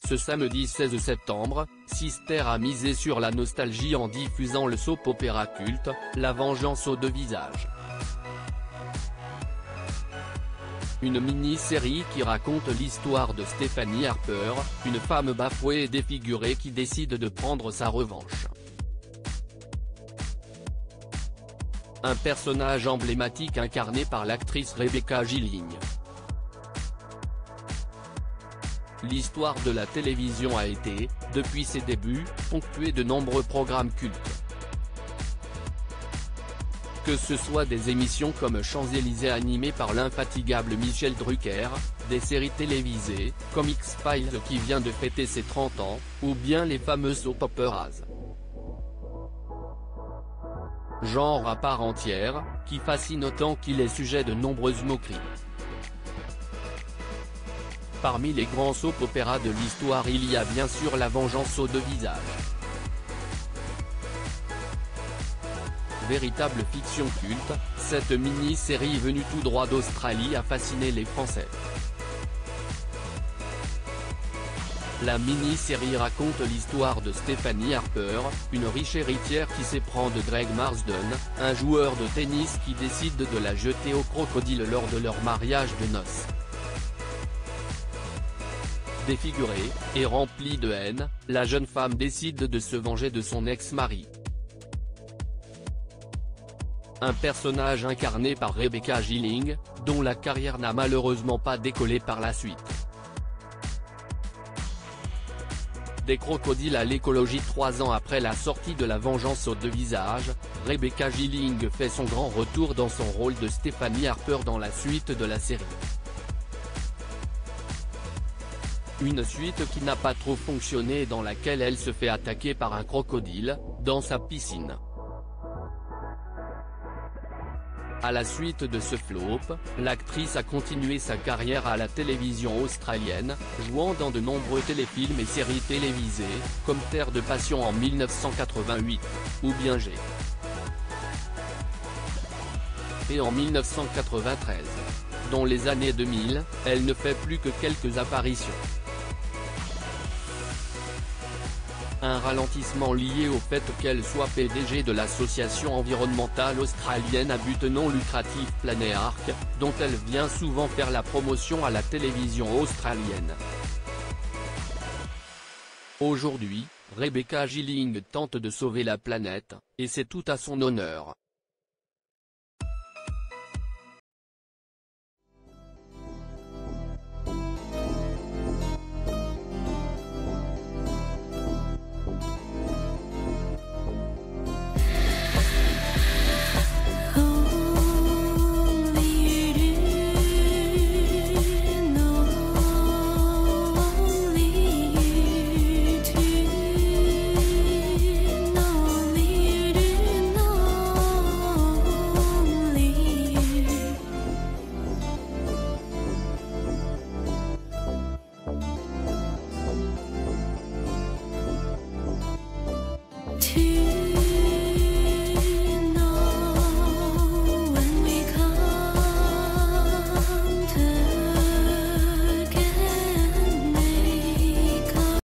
Ce samedi 16 septembre, Sister a misé sur la nostalgie en diffusant le soap-opéra culte, La Vengeance aux deux visages. Une mini-série qui raconte l'histoire de Stephanie Harper, une femme bafouée et défigurée qui décide de prendre sa revanche. Un personnage emblématique incarné par l'actrice Rebecca Gilling. L'histoire de la télévision a été, depuis ses débuts, ponctuée de nombreux programmes cultes. Que ce soit des émissions comme Champs-Élysées animées par l'infatigable Michel Drucker, des séries télévisées, comme X-Files qui vient de fêter ses 30 ans, ou bien les fameuses soap operas. Genre à part entière, qui fascine autant qu'il est sujet de nombreuses moqueries. Parmi les grands soap-opéras de l'histoire il y a bien sûr La Vengeance aux deux visages. Véritable fiction culte, cette mini-série venue tout droit d'Australie a fasciné les Français. La mini-série raconte l'histoire de Stephanie Harper, une riche héritière qui s'éprend de Greg Marsden, un joueur de tennis qui décide de la jeter au crocodile lors de leur mariage de noces. Défigurée, et remplie de haine, la jeune femme décide de se venger de son ex-mari. Un personnage incarné par Rebecca Gilling, dont la carrière n'a malheureusement pas décollé par la suite. Des crocodiles à l'écologie 3 ans après la sortie de La Vengeance aux deux visages, Rebecca Gilling fait son grand retour dans son rôle de Stephanie Harper dans la suite de la série. Une suite qui n'a pas trop fonctionné et dans laquelle elle se fait attaquer par un crocodile, dans sa piscine. À la suite de ce flop, l'actrice a continué sa carrière à la télévision australienne, jouant dans de nombreux téléfilms et séries télévisées, comme Terre de Passion en 1988, ou bien G. Et en 1993. Dans les années 2000, elle ne fait plus que quelques apparitions. Un ralentissement lié au fait qu'elle soit PDG de l'association environnementale australienne à but non lucratif Planet Ark, dont elle vient souvent faire la promotion à la télévision australienne. Aujourd'hui, Rebecca Gilling tente de sauver la planète, et c'est tout à son honneur. To